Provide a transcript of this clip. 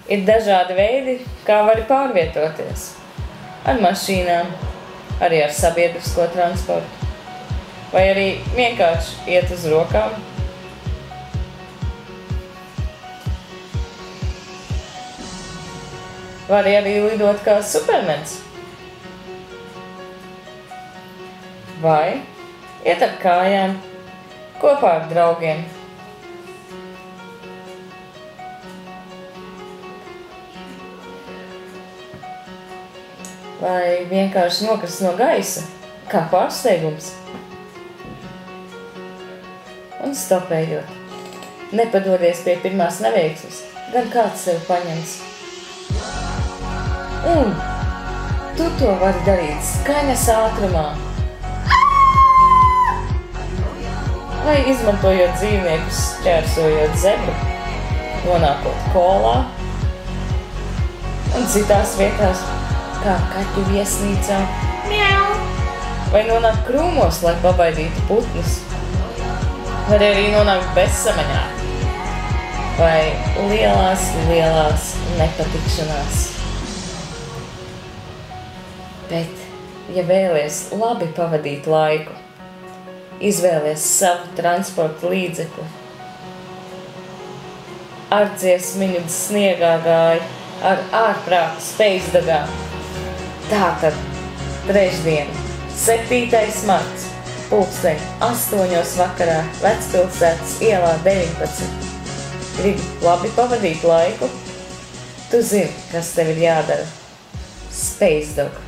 Ir dažādi veidi, kā vari pārvietoties. Ar mašīnām, arī ar sabiedrisko transportu. Vai arī vienkārši iet uz rokām. Vari arī lidot kā supermens. Vai iet ar kājām, kopā ar draugiem. Vai vienkārši nokrist no gaisa, kā pārsteigums. Un stopējot. Nepadodies pie pirmās neveiksmes, gan kāds sevi paņems. Un tu to vari darīt skaņas ātrumā. Vai izmantojot dzīvniekus, šķērsojot zebru, nonākot kolā un citās vietās, kā kaķu viesnīcā, vai nonākt krūmos, lai pabaidītu putnus, vai arī nonākt bezsamaņā, vai lielās nepatikšanās. Bet, ja vēlies labi pavadīt laiku, izvēlies savu transporta līdzekli. Ar dziesmiņu sniegā gāja, ar ārprātu spējdagām. Tātad trešdien, 7. marts, 8:00 vakarā, Vecpilsētas ielā 19. Gribi labi pavadīt laiku? Tu zini, kas tev ir jādara. Spējdog.